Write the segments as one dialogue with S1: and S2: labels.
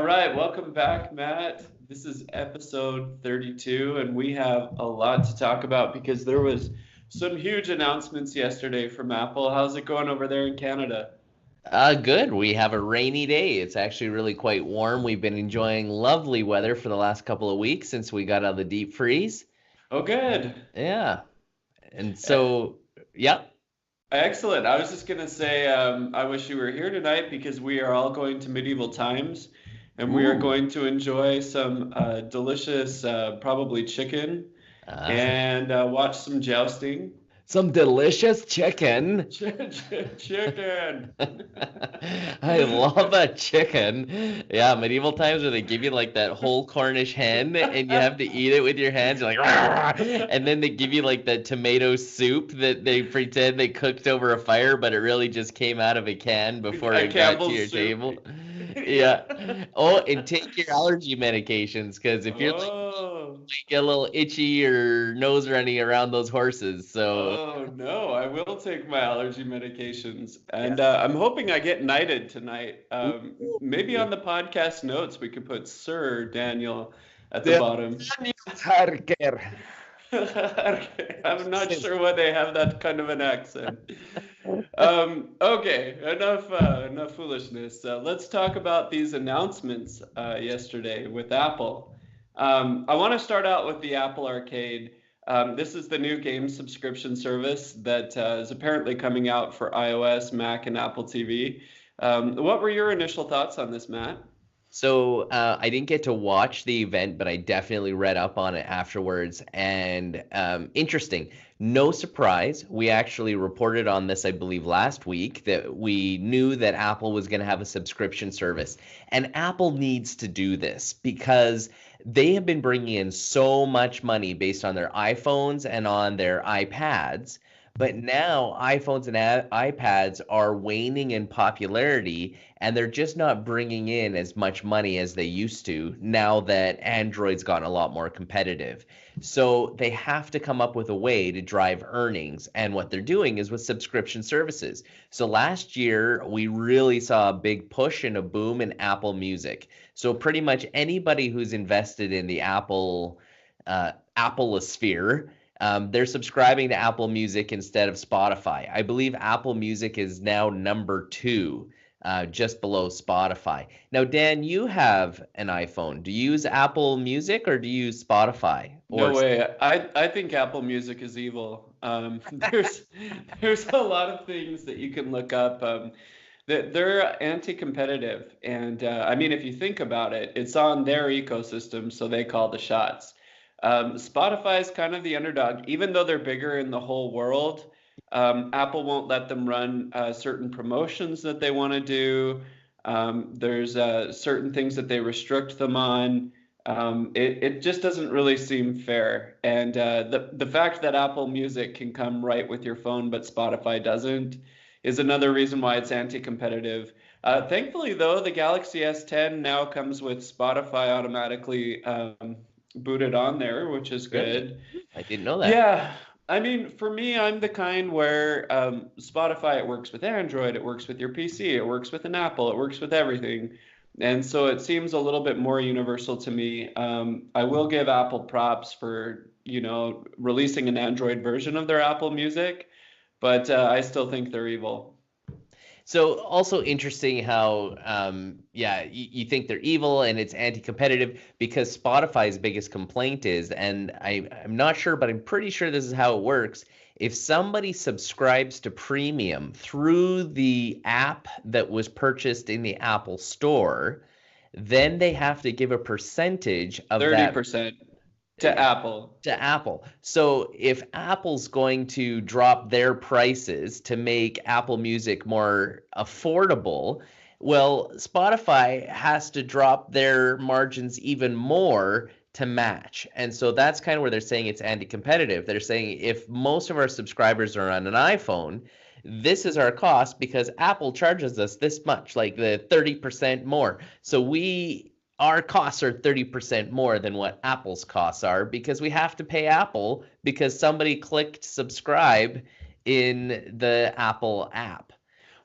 S1: right, welcome back, Matt. This is episode 32, and we have a lot to talk about because there was some huge announcements yesterday from Apple. How's it going over there in Canada?
S2: Good. We have a rainy day. It's actually really quite warm. We've been enjoying lovely weather for the last couple of weeks since we got out of the deep freeze.
S1: Oh, good.
S2: Yeah. And
S1: E-
S2: so, yeah.
S1: Excellent. I was just gonna say, I wish you were here tonight because we are all going to medieval times, and we are
S2: Ooh.
S1: going to enjoy some delicious, probably chicken,
S2: Uh,
S1: and watch some jousting.
S2: some delicious chicken.
S1: Chicken.
S2: I love a chicken. Yeah, medieval times where they give you like that whole Cornish hen and you have to eat it with your hands. You're like, "Rah!" And then they give you like the tomato soup that they pretend they cooked over a fire, but it really just came out of a can before
S1: A
S2: it got to
S1: Campbell's
S2: your
S1: soup.
S2: table.
S1: Yeah.
S2: Yeah. Oh, and take your allergy medications because if you're like
S1: Oh.
S2: get a little itchy or nose running around those horses, so
S1: Oh no, I will take my allergy medications.
S2: yeah.
S1: And I'm hoping I get knighted tonight. Maybe
S2: Ooh.
S1: on the podcast notes we could put Sir Daniel at the
S2: The
S1: bottom.
S2: Harker.
S1: Okay, I'm not sure why they have that kind of an accent. Okay, enough foolishness. Let's talk about these announcements yesterday with Apple. I want to start out with the Apple Arcade. This is the new game subscription service that is apparently coming out for iOS, Mac, and Apple TV. What were your initial thoughts on this, Matt?
S2: So I didn't get to watch the event, but I definitely read up on it afterwards. And interesting, no surprise. We actually reported on this, I believe, last week that we knew that Apple was going to have a subscription service. And Apple needs to do this because they have been bringing in so much money based on their iPhones and on their iPads. But now iPhones and iPads are waning in popularity, and they're just not bringing in as much money as they used to now that Android's gotten a lot more competitive. So they have to come up with a way to drive earnings. And what they're doing is with subscription services. So last year, we really saw a big push and a boom in Apple Music. So pretty much anybody who's invested in the Appleosphere, they're subscribing to Apple Music instead of Spotify. I believe Apple Music is now number two, just below Spotify. Now, Dan, you have an iPhone. Do you use Apple Music or do you use Spotify?
S1: No
S2: Or
S1: way. I think Apple Music is evil. There's a lot of things that you can look up. That they're anti-competitive, and I mean, if you think about it, it's on their ecosystem, so they call the shots. Spotify is kind of the underdog, even though they're bigger in the whole world. Apple won't let them run certain promotions that they want to do. There's certain things that they restrict them on. It just doesn't really seem fair. And the fact that Apple Music can come right with your phone, but Spotify doesn't, is another reason why it's anti-competitive. Thankfully, though, the Galaxy S10 now comes with Spotify automatically booted on there, which is
S2: really?
S1: good.
S2: I didn't know that.
S1: Yeah, I mean, for me, I'm the kind where Spotify, it works with Android, it works with your PC, it works with an Apple, it works with everything. And so it seems a little bit more universal to me. I will give Apple props for, releasing an Android version of their Apple Music, but I still think they're evil.
S2: So also interesting how, yeah, you think they're evil and it's anti-competitive because Spotify's biggest complaint is, and I'm not sure, but I'm pretty sure this is how it works. If somebody subscribes to premium through the app that was purchased in the Apple Store, then they have to give a percentage of that
S1: 30% to Apple.
S2: to Apple. So if Apple's going to drop their prices to make Apple Music more affordable, well, Spotify has to drop their margins even more to match. And so that's kind of where they're saying it's anti-competitive. They're saying if most of our subscribers are on an iPhone, this is our cost because Apple charges us this much, like the 30% more. So our costs are 30% more than what Apple's costs are because we have to pay Apple because somebody clicked subscribe in the Apple app.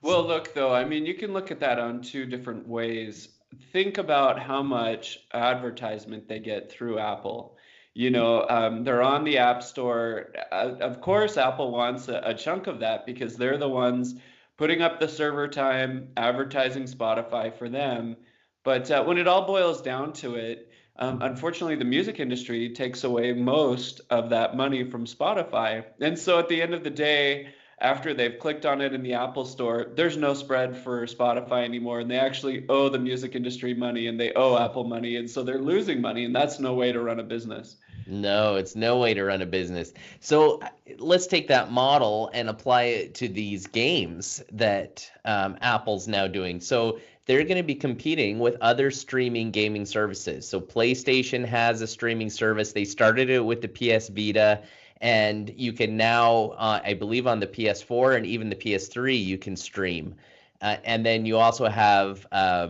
S1: Well, look, though, I mean, you can look at that on two different ways. think about how much advertisement they get through Apple. They're on the App Store. Of course, Apple wants a chunk of that because they're the ones putting up the server time, advertising Spotify for them. But when it all boils down to it, unfortunately, the music industry takes away most of that money from Spotify. And so at the end of the day, after they've clicked on it in the Apple Store, there's no spread for Spotify anymore. And they actually owe the music industry money and they owe Apple money. And so they're losing money. And that's no way to run a business.
S2: No, it's no way to run a business. So let's take that model and apply it to these games that Apple's now doing. So they're going to be competing with other streaming gaming services. So PlayStation has a streaming service. They started it with the PS Vita, and you can now, I believe, on the PS4 and even the PS3, you can stream. And then you also have uh,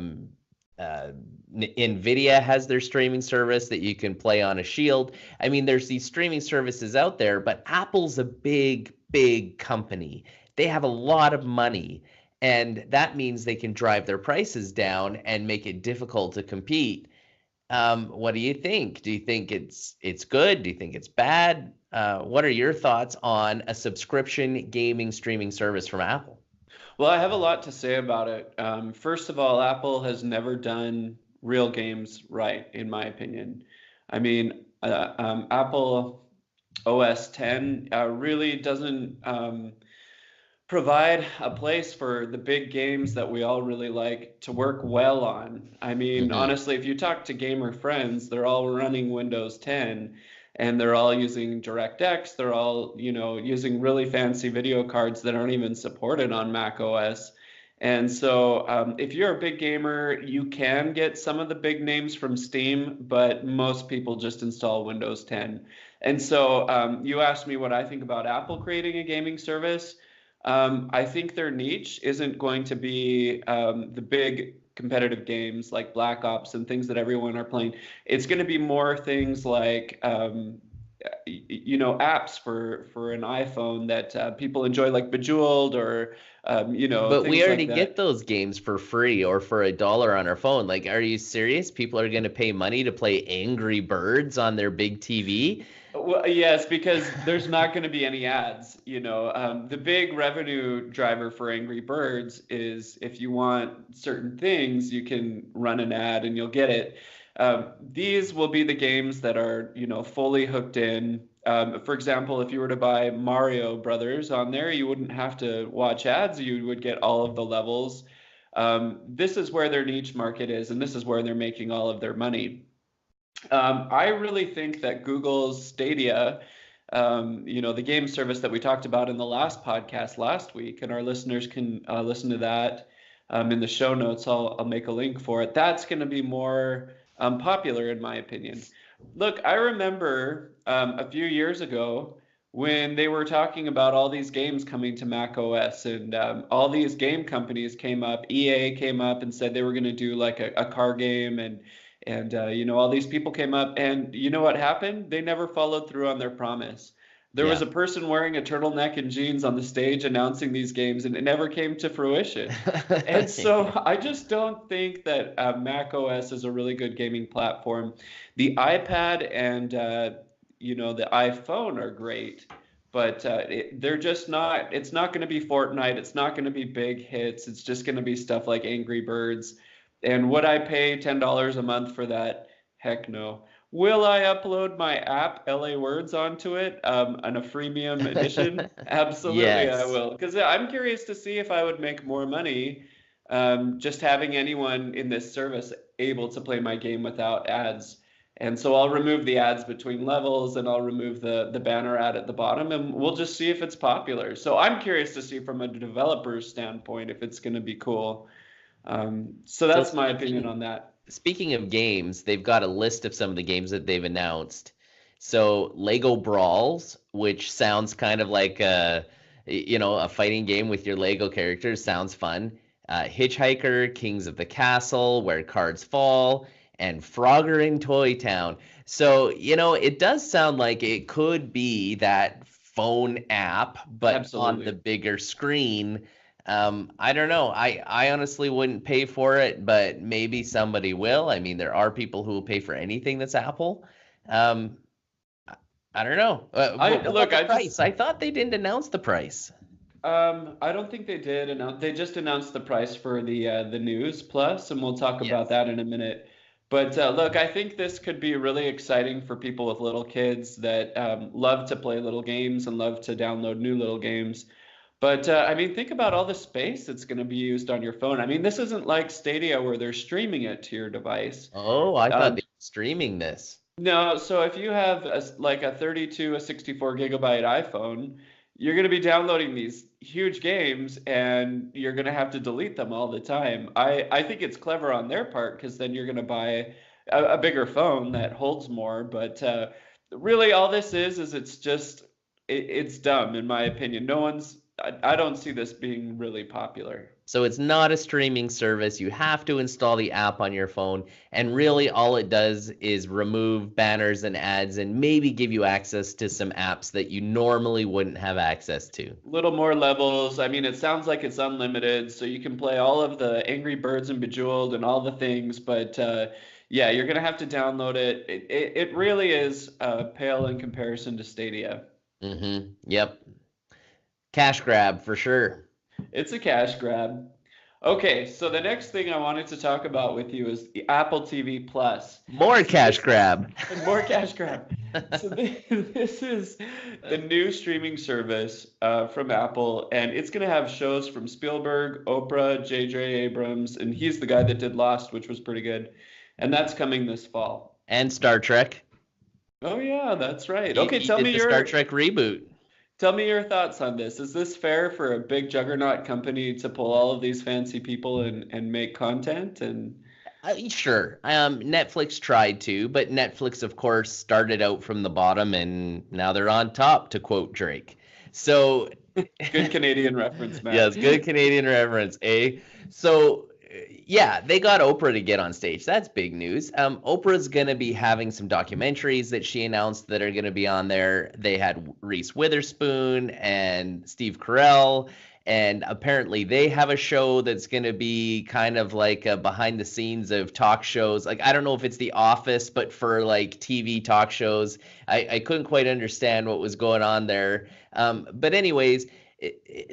S2: Nvidia has their streaming service that you can play on a Shield. I mean, there's these streaming services out there, but Apple's a big, big company. They have a lot of money, and that means they can drive their prices down and make it difficult to compete. What do you think? Do you think it's good? Do you think it's bad? What are your thoughts on a subscription gaming streaming service from Apple?
S1: Well, I have a lot to say about it. First of all, Apple has never done real games right, in my opinion. I mean, Apple OS 10 really doesn't provide a place for the big games that we all really like to work well on. I mean,
S2: Hmm.
S1: honestly, if you talk to gamer friends, they're all running Windows 10 and they're all using DirectX. They're all, using really fancy video cards that aren't even supported on Mac OS. And so, if you're a big gamer, you can get some of the big names from Steam, but most people just install Windows 10. And so, you asked me what I think about Apple creating a gaming service. I think their niche isn't going to be the big competitive games like Black Ops and things that everyone are playing. It's going to be more things like apps for an iPhone that people enjoy, like Bejeweled or
S2: But we
S1: things like
S2: already get
S1: that.
S2: those games for free or for $1 on our phone. Like, are you serious? People are going to pay money to play Angry Birds on their big TV?
S1: Well, yes, because there's not going to be any ads. The big revenue driver for Angry Birds is if you want certain things, you can run an ad and you'll get it. These will be the games that are, fully hooked in. For example, if you were to buy Mario Brothers on there, you wouldn't have to watch ads. You would get all of the levels. This is where their niche market is, and this is where they're making all of their money. I really think that Google's Stadia, the game service that we talked about in the last podcast last week, and our listeners can listen to that in the show notes. I'll make a link for it. That's going to be more popular, in my opinion. Look, I remember a few years ago when they were talking about all these games coming to Mac OS, and all these game companies came up. EA came up and said they were going to do like a car game, and all these people came up, and you know what happened? They never followed through on their promise. There was
S2: Yeah.
S1: a person wearing a turtleneck and jeans on the stage announcing these games, and it never came to fruition. And so I just don't think that Mac OS is a really good gaming platform. The iPad and the iPhone are great, but they're just not. It's not going to be Fortnite. It's not going to be big hits. It's just going to be stuff like Angry Birds. And would I pay $10 a month for that? Heck no. Will I upload my app, LA Words, onto it on a freemium edition? Absolutely, I
S2: Yes.
S1: will. Because I'm curious to see if I would make more money just having anyone in this service able to play my game without ads. And so I'll remove the ads between levels and I'll remove the banner ad at the bottom and we'll just see if it's popular. So I'm curious to see from a developer's standpoint if it's going to be cool. So
S2: So
S1: that's my opinion
S2: speaking
S1: on that.
S2: speaking of games, they've got a list of some of the games that they've announced. So Lego Brawls, which sounds kind of like a fighting game with your Lego characters, sounds fun. Hitchhiker, Kings of the Castle, Where Cards Fall, and Frogger in Toy Town. So, it does sound like it could be that phone app, but on the
S1: Absolutely.
S2: bigger screen. I don't know. I honestly wouldn't pay for it, but maybe somebody will. I mean, there are people who will pay for anything that's Apple. Um, I don't know.
S1: I
S2: What about
S1: look,
S2: the
S1: I just
S2: price? I thought they didn't announce the price.
S1: I don't think they did announce. They just announced the price for the News Plus, and we'll talk about
S2: Yes.
S1: that in a minute. But look, I think this could be really exciting for people with little kids that love to play little games and love to download new little games. But I mean, think about all the space that's going to be used on your phone. I mean, this isn't like Stadia where they're streaming it to your device.
S2: Oh, I thought
S1: Um,
S2: they were streaming this.
S1: no, so if you have like a 32, a 64 gigabyte iPhone, you're going to be downloading these huge games and you're going to have to delete them all the time. I think it's clever on their part because then you're going to buy a bigger phone that holds more. But really, all this is it's just, it's dumb in my opinion. I don't see this being really popular.
S2: So it's not a streaming service. You have to install the app on your phone. And really, all it does is remove banners and ads and maybe give you access to some apps that you normally wouldn't have access to.
S1: Little more levels. I mean, it sounds like it's unlimited, so you can play all of the Angry Birds and Bejeweled and all the things. But yeah, you're gonna have to download it. It really is pale in comparison to Stadia.
S2: Yep. Cash grab for sure.
S1: It's a cash grab. Okay, so the next thing I wanted to talk about with you is the Apple TV Plus.
S2: More
S1: So
S2: cash
S1: this
S2: grab.
S1: and more cash grab. So this is the new streaming service from Apple, and it's going to have shows from Spielberg, Oprah, J.J. Abrams, and he's the guy that did Lost, which was pretty good. And that's coming this fall.
S2: And Star Trek.
S1: Oh yeah, that's right.
S2: He,
S1: Okay,
S2: he did the Star Trek reboot.
S1: tell me your thoughts on this. Is this fair for a big juggernaut company to pull all of these fancy people and make content and
S2: Sure. Netflix tried to, but Netflix, of course, started out from the bottom and now they're on top, to quote Drake. So,
S1: good Canadian reference, Matt.
S2: yes, good Canadian reference, eh? So, yeah, they got Oprah to get on stage. That's big news. Oprah's going to be having some documentaries that she announced that are going to be on there. They had Reese Witherspoon and Steve Carell. And apparently they have a show that's going to be kind of like a behind the scenes of talk shows. Like, I don't know if it's The Office, but for like TV talk shows. I couldn't quite understand what was going on there. But anyways,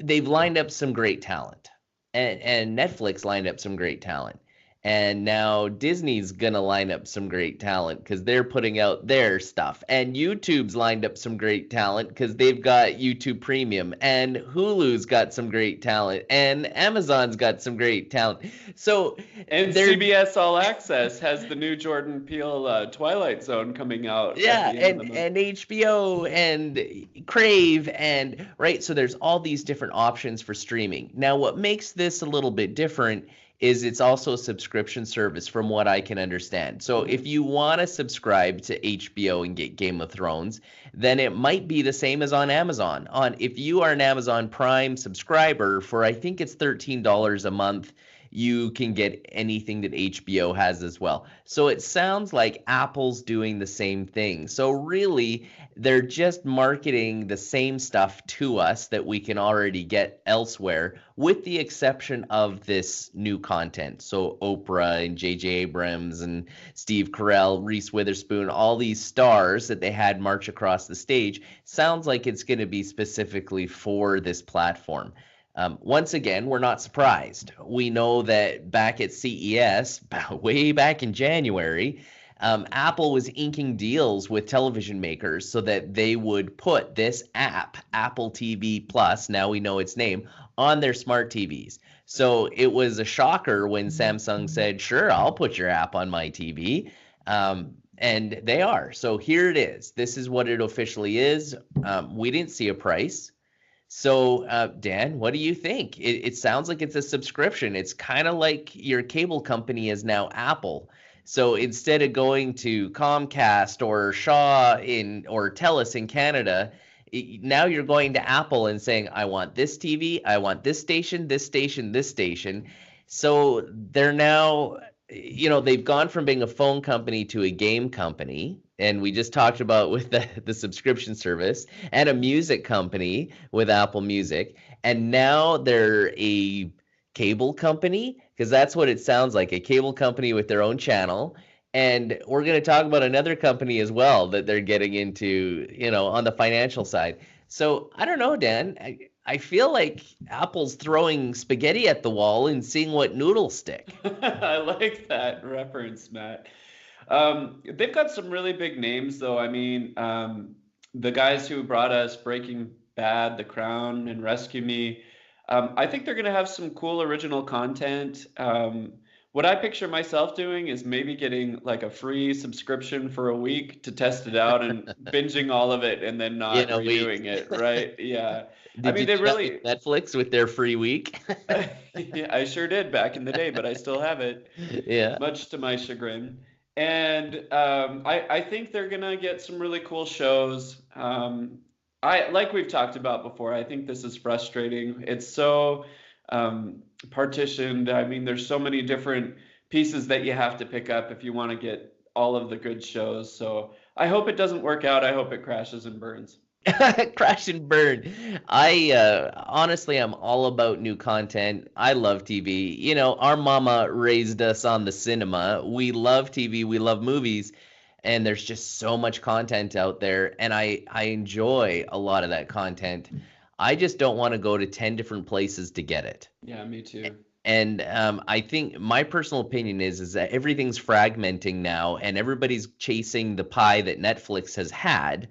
S2: they've lined up some great talent. And Netflix lined up some great talent. And now Disney's gonna line up some great talent because they're putting out their stuff. And YouTube's lined up some great talent because they've got YouTube Premium. And Hulu's got some great talent. And Amazon's got some great talent. So
S1: And
S2: they're
S1: CBS All Access has the new Jordan Peele Twilight Zone coming out
S2: yeah,
S1: at the end of the month.
S2: and HBO and Crave and right. So there's all these different options for streaming. Now, what makes this a little bit different is it's also a subscription service from what I can understand. So if you want to subscribe to HBO and get Game of Thrones, then it might be the same as on Amazon. On if you are an Amazon Prime subscriber for I think it's $13 a month, you can get anything that HBO has as well. So it sounds like Apple's doing the same thing. So really, they're just marketing the same stuff to us that we can already get elsewhere, with the exception of this new content. So Oprah and J.J. Abrams and Steve Carell, Reese Witherspoon, all these stars that they had march across the stage, sounds like it's going to be specifically for this platform. Once again, we're not surprised. We know that back at CES, way back in January, Apple was inking deals with television makers so that they would put this app, Apple TV Plus, now we know its name, on their smart TVs. So it was a shocker when Samsung said, sure, I'll put your app on my TV. And they are. So here it is. This is what it officially is. We didn't see a price. So, Dan, what do you think? It sounds like it's a subscription. It's kind of like your cable company is now Apple. So instead of going to Comcast or Shaw or TELUS in Canada, now you're going to Apple and saying, I want this TV, I want this station, this station, this station. So they're now, they've gone from being a phone company to a game company. and we just talked about with the subscription service, and a music company with Apple Music, and now they're a cable company, because that's what it sounds like, a cable company with their own channel. And we're going to talk about another company as well that they're getting into, on the financial side. So I don't know, Dan. I feel like Apple's throwing spaghetti at the wall and seeing what noodles stick.
S1: I like that reference, Matt. They've got some really big names, though. I mean, the guys who brought us Breaking Bad, The Crown, and Rescue Me. I think they're going to have some cool original content. What I picture myself doing is maybe getting like a free subscription for a week to test it out and binging all of it and then not redoing it, right? Yeah. I
S2: Did
S1: mean,
S2: you
S1: they
S2: do that
S1: really,
S2: with Netflix with their free week?
S1: yeah, I sure did back in the day, but I still have it,
S2: Yeah.
S1: much to my chagrin. And I think they're gonna get some really cool shows. Like we've talked about before, I think this is frustrating. It's so partitioned. I mean, there's so many different pieces that you have to pick up if you want to get all of the good shows. So I hope it doesn't work out. I hope it crashes and burns.
S2: Crash and burn. I honestly, I'm all about new content. I love TV. Our mama raised us on the cinema. We love TV, we love movies, and there's just so much content out there, and I enjoy a lot of that content. I just don't want to go to 10 different places to get it.
S1: Yeah, me too.
S2: And I think my personal opinion is that everything's fragmenting now, and everybody's chasing the pie that Netflix has had.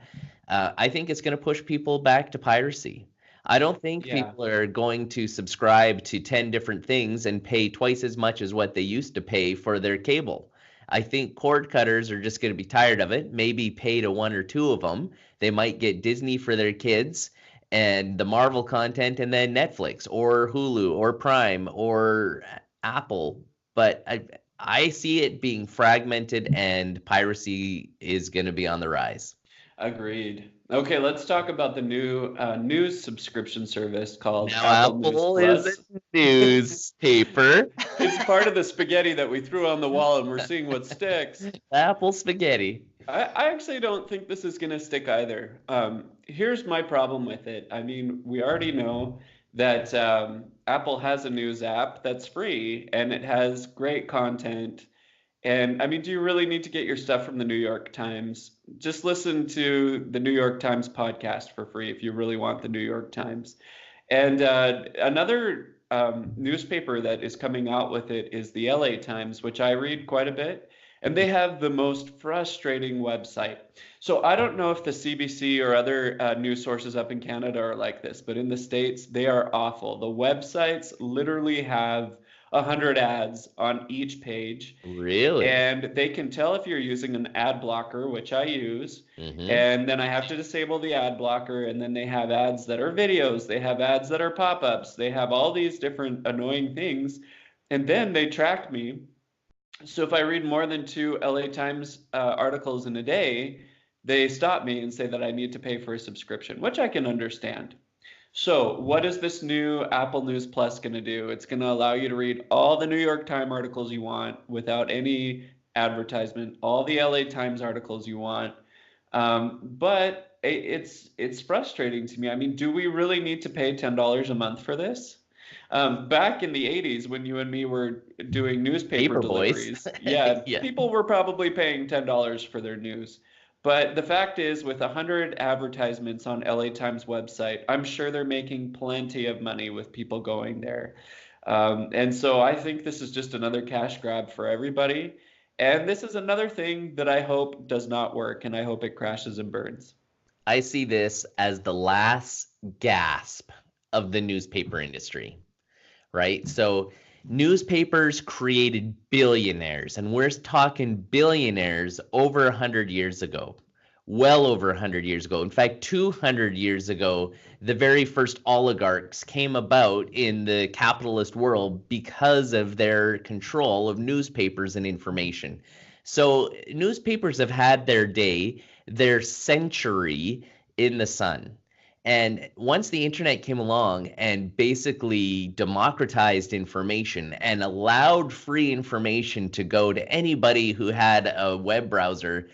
S2: I think it's going to push people back to piracy. I don't think
S1: Yeah.
S2: people are going to subscribe to 10 different things and pay twice as much as what they used to pay for their cable. I think cord cutters are just going to be tired of it, maybe pay to one or two of them. They might get Disney for their kids and the Marvel content, and then Netflix or Hulu or Prime or Apple. But I see it being fragmented, and piracy is going to be on the rise.
S1: Agreed. Okay, let's talk about the new news subscription service called
S2: Now
S1: Apple News
S2: Apple is
S1: Plus.
S2: a newspaper.
S1: It's part of the spaghetti that we threw on the wall and we're seeing what sticks.
S2: Apple spaghetti.
S1: I actually don't think this is going to stick either. Here's my problem with it. I mean, we already know that Apple has a news app that's free and it has great content. And I mean, do you really need to get your stuff from the New York Times? Just listen to the New York Times podcast for free if you really want the New York Times. And another newspaper that is coming out with it is the LA Times, which I read quite a bit. And they have the most frustrating website. So I don't know if the CBC or other news sources up in Canada are like this, but in the States, they are awful. The websites literally have 100 ads on each page.
S2: Really?
S1: And they can tell if you're using an ad blocker, which I use.
S2: Mm-hmm.
S1: And then I have to disable the ad blocker. And then they have ads that are videos. They have ads that are pop-ups. They have all these different annoying things. And then they track me. So if I read more than 2 LA Times articles in a day, they stop me and say that I need to pay for a subscription, which I can understand. So what is this new Apple News Plus going to do? It's going to allow you to read all the New York Times articles you want without any advertisement, all the LA Times articles you want. But it's frustrating to me. I mean, do we really need to pay $10 a month for this? Back in the 80s, when you and me were doing newspaper deliveries, yeah, people were probably paying $10 for their news. But the fact is, with 100 advertisements on LA Times website, I'm sure they're making plenty of money with people going there. And so I think this is just another cash grab for everybody. And this is another thing that I hope does not work, and I hope it crashes and burns.
S2: I see this as the last gasp of the newspaper industry, right? So newspapers created billionaires, and we're talking billionaires over 100 years ago, well over 100 years ago. In fact, 200 years ago, the very first oligarchs came about in the capitalist world because of their control of newspapers and information. So newspapers have had their day, their century in the sun. And once the internet came along and basically democratized information and allowed free information to go to anybody who had a web browser,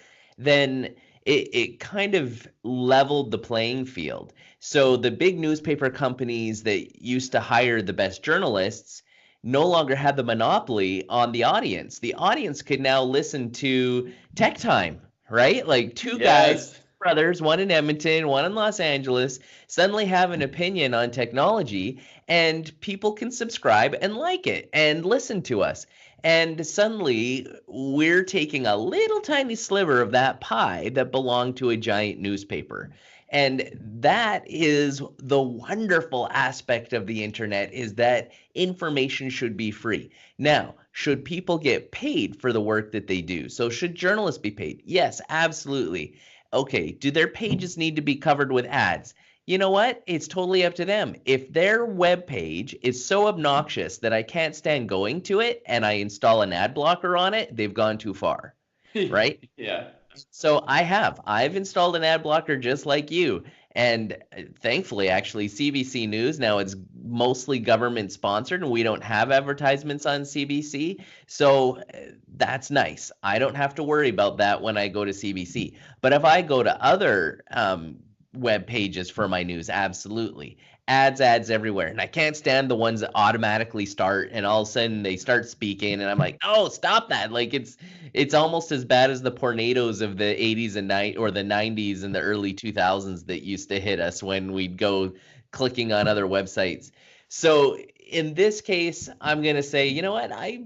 S2: then it kind of leveled the playing field. So the big newspaper companies that used to hire the best journalists no longer had the monopoly on the audience. The audience could now listen to Tech Time, right? Like two guys,
S1: Yes.
S2: brothers, one in Edmonton, one in Los Angeles, suddenly have an opinion on technology, and people can subscribe and like it and listen to us. And suddenly we're taking a little tiny sliver of that pie that belonged to a giant newspaper. And that is the wonderful aspect of the internet, is that information should be free. Now, should people get paid for the work that they do? So should journalists be paid? Yes, absolutely. Okay, do their pages need to be covered with ads? You know what? It's totally up to them. If their web page is so obnoxious that I can't stand going to it and I install an ad blocker on it, they've gone too far, right?
S1: Yeah.
S2: So I've installed an ad blocker just like you. And thankfully, actually, CBC News now, it's mostly government sponsored and we don't have advertisements on CBC. So that's nice. I don't have to worry about that when I go to CBC. But if I go to other web pages for my news, absolutely. Ads everywhere. And I can't stand the ones that automatically start and all of a sudden they start speaking and I'm like, oh, stop that. Like it's almost as bad as the tornadoes of the 80s and the 90s and the early 2000s that used to hit us when we'd go clicking on other websites. So in this case, I'm going to say, you know what? I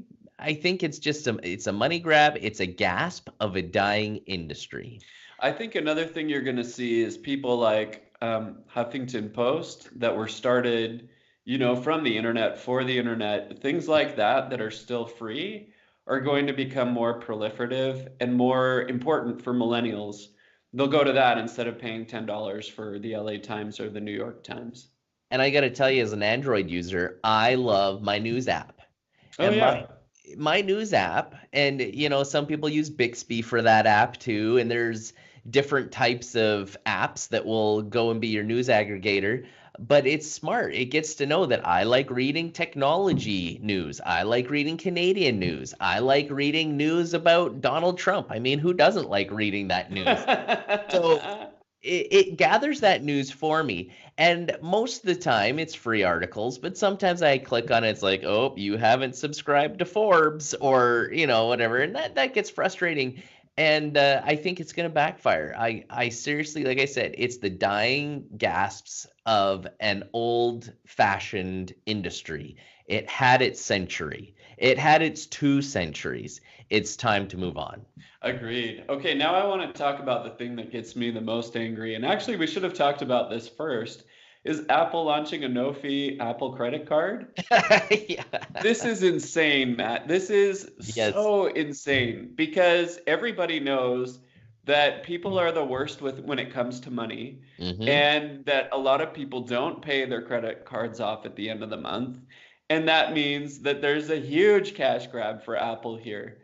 S2: think it's a money grab. It's a gasp of a dying industry.
S1: I think another thing you're going to see is people like Huffington Post that were started, from the internet for the internet. Things like that are still free are going to become more proliferative and more important for millennials. They'll go to that instead of paying $10 for the LA Times or the New York Times.
S2: And I got to tell you, as an Android user, I love my news app.
S1: Oh,
S2: And
S1: yeah.
S2: my news app, and some people use Bixby for that app too, and there's different types of apps that will go and be your news aggregator. But it's smart. It gets to know that I like reading technology news. I like reading Canadian news. I like reading news about Donald Trump. I mean, who doesn't like reading that news? So it gathers that news for me. And most of the time it's free articles, but sometimes I click on it, it's like, oh, you haven't subscribed to Forbes or, whatever. And that gets frustrating. And I think it's going to backfire. I seriously, like I said, it's the dying gasps of an old fashioned industry. It had its century. It had its 2 centuries. It's time to move on.
S1: Agreed. Okay, now I want to talk about the thing that gets me the most angry. And actually, we should have talked about this first. Is Apple launching a no-fee Apple credit card?
S2: Yeah.
S1: This is insane, Matt. This is
S2: Yes.
S1: so insane because everybody knows that people are the worst when it comes to money,
S2: Hmm.
S1: and that a lot of people don't pay their credit cards off at the end of the month. And that means that there's a huge cash grab for Apple here.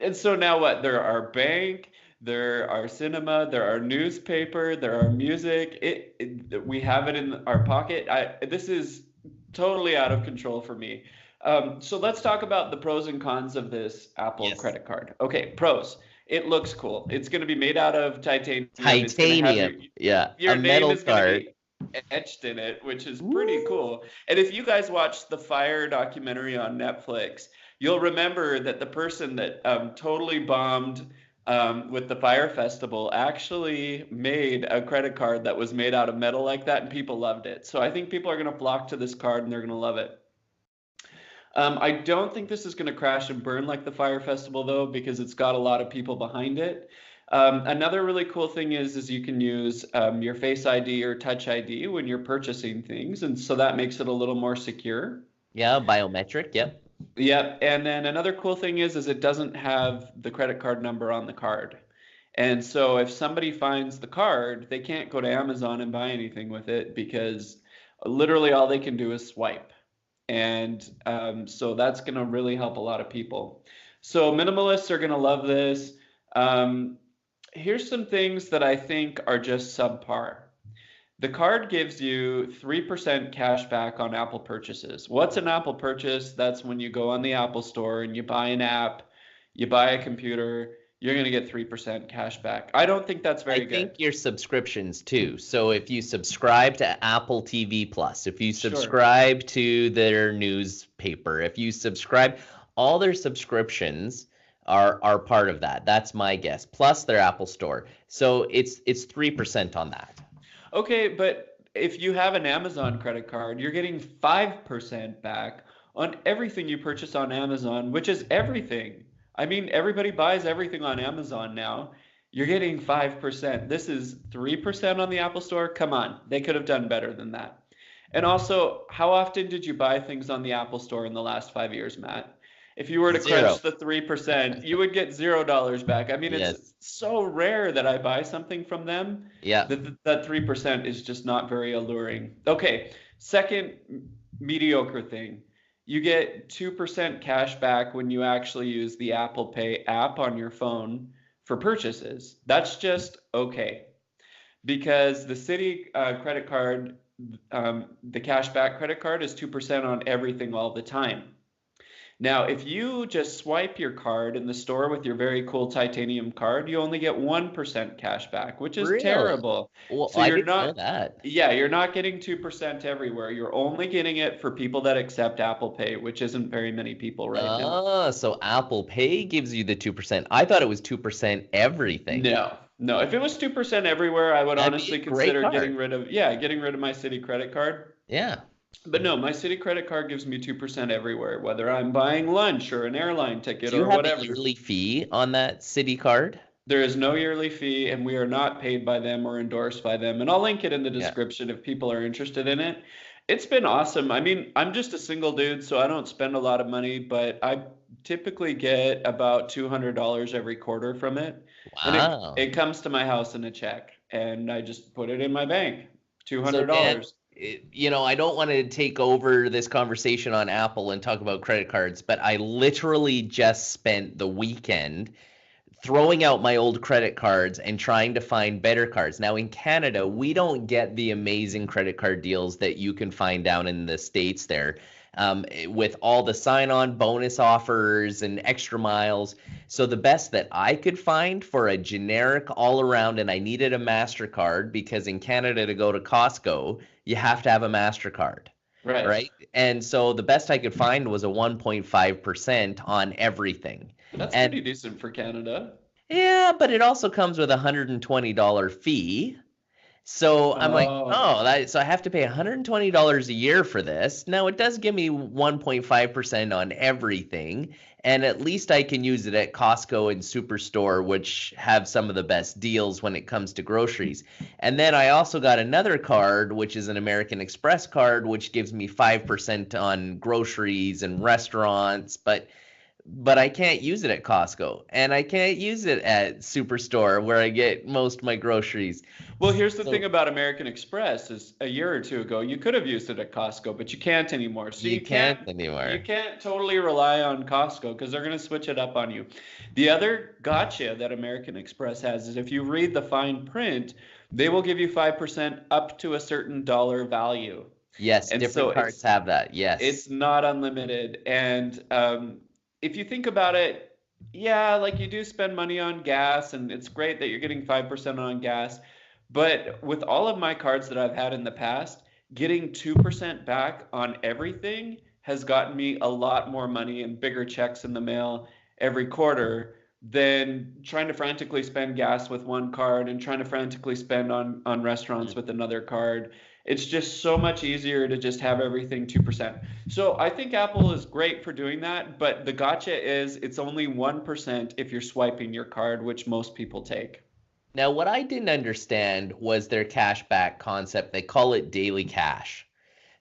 S1: And so now what? There are bank, there are cinema, there are newspaper, there are music. We have it in our pocket. This is totally out of control for me. So let's talk about the pros and cons of this Apple
S2: Yes.
S1: credit card. Okay, pros. It looks cool. It's going to be made out of titanium. It's going to have
S2: Titanium. Yeah. A
S1: your name
S2: metal
S1: is going to
S2: card.
S1: be etched in it, which is pretty
S2: Woo.
S1: cool. And if you guys watched the Fire documentary on Netflix, you'll remember that the person that totally bombed with the Fire Festival actually made a credit card that was made out of metal like that, and people loved it. So I think people are going to flock to this card and they're going to love it. I don't think this is going to crash and burn like the Fire Festival, though, because it's got a lot of people behind it. Another really cool thing is you can use your Face ID or Touch ID when you're purchasing things, and so that makes it a little more secure.
S2: Yeah. Biometric. Yep.
S1: Yep. And then another cool thing is it doesn't have the credit card number on the card. And so if somebody finds the card, they can't go to Amazon and buy anything with it because literally all they can do is swipe. And so that's going to really help a lot of people. So minimalists are going to love this. Um, Here's some things that I think are just subpar. The card gives you 3% cash back on Apple purchases. What's an Apple purchase? That's when you go on the Apple Store and you buy an app, you buy a computer, you're going to get 3% cash back. I don't think that's
S2: I
S1: very
S2: think
S1: good.
S2: your subscriptions too. So if you subscribe to Apple TV Plus, if you
S1: Sure.
S2: subscribe to their newspaper, if you subscribe, all their subscriptions are part of that. That's my guess. Plus their Apple Store. So it's 3% on that.
S1: Okay, but if you have an Amazon credit card, you're getting 5% back on everything you purchase on Amazon, which is everything. I mean, everybody buys everything on Amazon now. You're getting 5%. This is 3% on the Apple Store. Come on, they could have done better than that. And also, how often did you buy things on the Apple Store in the last 5 years, Matt? If you were to
S2: Zero.
S1: crunch the 3%, you would get $0 back. I mean, it's
S2: Yes.
S1: so rare that I buy something from them
S2: Yeah.
S1: that 3% is just not very alluring. Okay, second mediocre thing. You get 2% cash back when you actually use the Apple Pay app on your phone for purchases. That's just okay because the city credit card, the cashback credit card is 2% on everything all the time. Now, if you just swipe your card in the store with your very cool titanium card, you only get 1% cash back, which is
S2: Really?
S1: terrible.
S2: Well,
S1: So
S2: I
S1: you're
S2: didn't know
S1: not,
S2: that.
S1: yeah, you're not getting 2% everywhere. You're only getting it for people that accept Apple Pay, which isn't very many people right now.
S2: So Apple Pay gives you the 2%. I thought it was 2% everything.
S1: No, no. If it was 2% everywhere, I would
S2: That'd be
S1: honestly
S2: a great
S1: consider
S2: card.
S1: getting rid of my city credit card.
S2: Yeah.
S1: But no, my city credit card gives me 2% everywhere, whether I'm buying lunch or an airline
S2: Do
S1: ticket
S2: you
S1: or
S2: have a
S1: whatever.
S2: yearly fee on that city card?
S1: There is no yearly fee, and we are not paid by them or endorsed by them. And I'll link it in the
S2: Yeah.
S1: description if people are interested in it. It's been awesome. I mean, I'm just a single dude, so I don't spend a lot of money, but I typically get about $200 every quarter from it. And
S2: Wow.
S1: it comes to my house in a check, and I just put it in my bank.
S2: So Dan,
S1: $200.
S2: I don't want to take over this conversation on Apple and talk about credit cards, but I literally just spent the weekend throwing out my old credit cards and trying to find better cards. Now in Canada, we don't get the amazing credit card deals that you can find down in the States there. With all the sign-on bonus offers and extra miles. So the best that I could find for a generic all-around, and I needed a MasterCard because in Canada to go to Costco, you have to have a MasterCard,
S1: Right.
S2: right? And so the best I could find was a 1.5% on everything.
S1: That's
S2: And
S1: pretty decent for Canada.
S2: yeah, but it also comes with a $120 fee. So I'm like,
S1: Oh,
S2: oh, so I have to pay $120 a year for this. Now it does give me 1.5% on everything, and at least I can use it at Costco and Superstore, which have some of the best deals when it comes to groceries. And then I also got another card, which is an American Express card, which gives me 5% on groceries and restaurants, but I can't use it at Costco, and I can't use it at Superstore where I get most of my groceries.
S1: well, here's the thing
S2: So
S1: about American Express is a year or two ago, you could have used it at Costco, but you can't anymore. So
S2: you can't anymore.
S1: you can't totally rely on Costco because they're going to switch it up on you. The other gotcha that American Express has is if you read the fine print, they will give you 5% up to a certain dollar value.
S2: Yes,
S1: And so
S2: different cards have that.
S1: it's
S2: Yes.
S1: not unlimited. And if you think about it, yeah, like you do spend money on gas, and it's great that you're getting 5% on gas. But with all of my cards that I've had in the past, getting 2% back on everything has gotten me a lot more money and bigger checks in the mail every quarter than trying to frantically spend gas with one card and trying to frantically spend on restaurants with another card. It's just so much easier to just have everything 2%. So I think Apple is great for doing that, but the gotcha is it's only 1% if you're swiping your card, which most people take.
S2: Now, what I didn't understand was their cashback concept. They call it daily cash.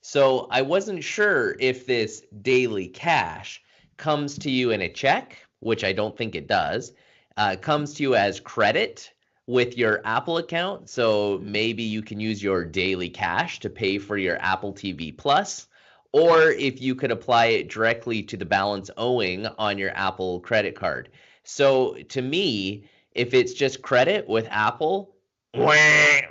S2: So I wasn't sure if this daily cash comes to you in a check, which I don't think it does, comes to you as credit with your Apple account. So maybe you can use your daily cash to pay for your Apple TV Plus, or if you could apply it directly to the balance owing on your Apple credit card. So to me, if it's just credit with Apple,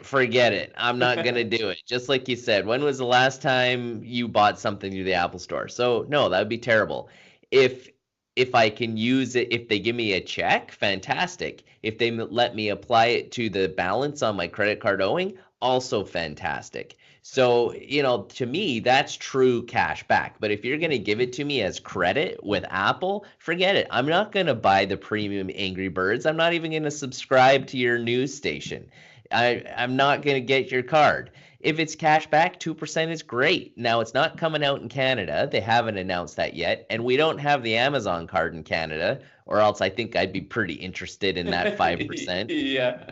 S2: forget it. I'm not gonna do it. Just like you said, when was the last time you bought something through the Apple Store? So no, that would be terrible. If If I can use it, if they give me a check, fantastic. If they let me apply it to the balance on my credit card owing, also fantastic. So, to me, that's true cash back. But if you're going to give it to me as credit with Apple, forget it. I'm not going to buy the premium Angry Birds. I'm not even going to subscribe to your news station. I'm not going to get your card. If it's cash back, 2% is great. Now, it's not coming out in Canada. They haven't announced that yet. And we don't have the Amazon card in Canada, or else I think I'd be pretty interested in that 5%.
S1: Yeah.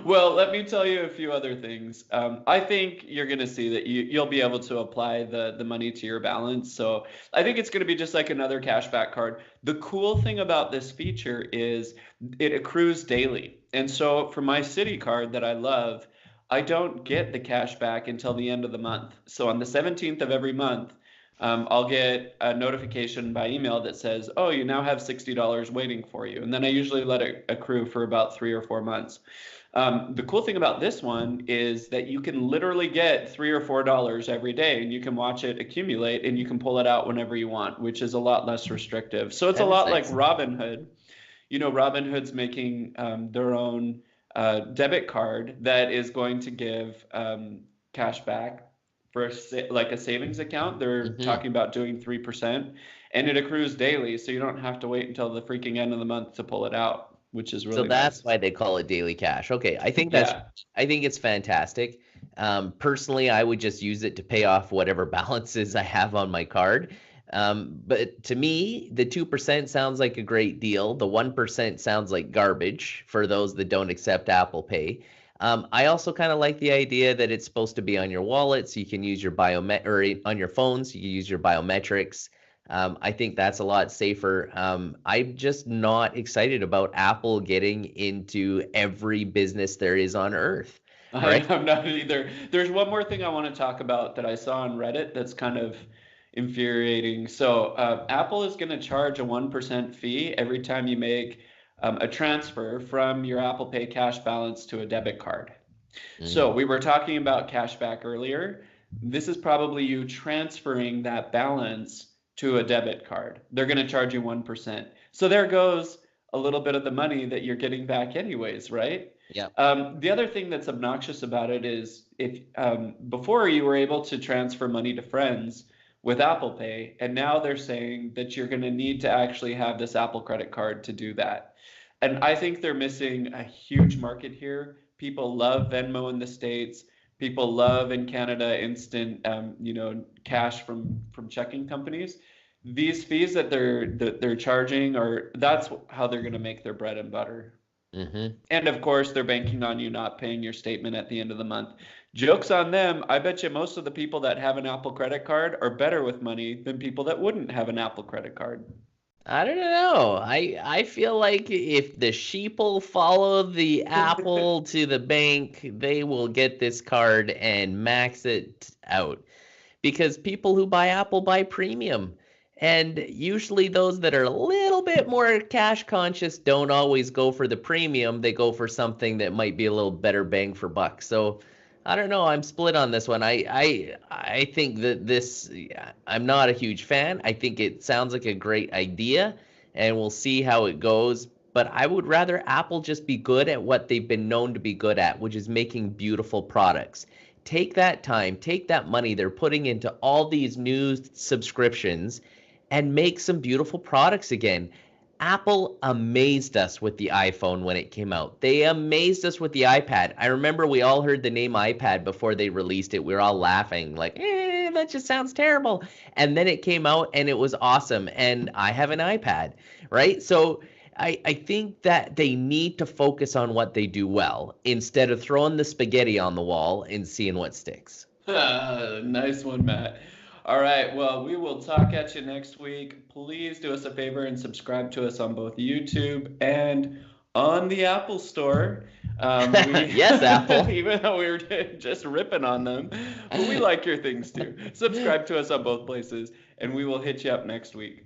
S1: Well, let me tell you a few other things. I think you're going to see that you'll be able to apply the money to your balance. So I think it's going to be just like another cashback card. The cool thing about this feature is it accrues daily. And so for my Citi card that I love, I don't get the cash back until the end of the month. So on the 17th of every month, I'll get a notification by email that says, oh, you now have $60 waiting for you. And then I usually let it accrue for about 3 or 4 months. The cool thing about this one is that you can literally get $3 or $4 every day, and you can watch it accumulate, and you can pull it out whenever you want, which is a lot less restrictive. So it's a lot like Robinhood. Robinhood's making their own debit card that is going to give cash back for like a savings account. They're talking about doing 3%, and it accrues daily, so you don't have to wait until the freaking end of the month to pull it out, which is really
S2: So that's
S1: nice.
S2: why they call it daily cash. Okay, I think
S1: Yeah.
S2: it's fantastic. Personally, I would just use it to pay off whatever balances I have on my card. But to me, the 2% sounds like a great deal. The 1% sounds like garbage for those that don't accept Apple Pay. I also kind of like the idea that it's supposed to be on your wallet, so you can use your or on your phone, so you can use your biometrics. I think that's a lot safer. I'm just not excited about Apple getting into every business there is on Earth, right?
S1: I'm not either. There's one more thing I want to talk about that I saw on Reddit that's kind of infuriating. So Apple is going to charge a 1% fee every time you make a transfer from your Apple Pay cash balance to a debit card. So we were talking about cashback earlier. This is probably you transferring that balance to a debit card. They're going to charge you 1%. So there goes a little bit of the money that you're getting back anyways, right?
S2: Yeah.
S1: The other thing that's obnoxious about it is if before you were able to transfer money to friends with Apple Pay, and now they're saying that you're going to need to actually have this Apple credit card to do that. And I think they're missing a huge market here. People love Venmo in the States. People love in Canada instant, cash from checking companies. These fees that they're charging that's how they're going to make their bread and butter. And of course, they're banking on you not paying your statement at the end of the month. Joke's on them. I bet you most of the people that have an Apple credit card are better with money than people that wouldn't have an Apple credit card.
S2: I don't know. I feel like if the sheeple follow the apple to the bank, they will get this card and max it out. Because people who buy Apple buy premium. And usually those that are a little bit more cash conscious don't always go for the premium. They go for something that might be a little better bang for buck. So I don't know. I'm split on this one. I think that I'm not a huge fan. I think it sounds like a great idea, and we'll see how it goes. But I would rather Apple just be good at what they've been known to be good at, which is making beautiful products. Take that time, take that money they're putting into all these new subscriptions, and make some beautiful products again. Apple amazed us with the iPhone when it came out. They amazed us with the iPad. I remember we all heard the name iPad before they released it. We were all laughing like, that just sounds terrible. And then it came out and it was awesome. And I have an iPad, right? So I think that they need to focus on what they do well instead of throwing the spaghetti on the wall and seeing what sticks.
S1: Nice one, Matt. All right. Well, we will talk at you next week. Please do us a favor and subscribe to us on both YouTube and on the Apple Store.
S2: Yes, Apple.
S1: Even though we were just ripping on them, but we like your things too. Subscribe to us on both places, and we will hit you up next week.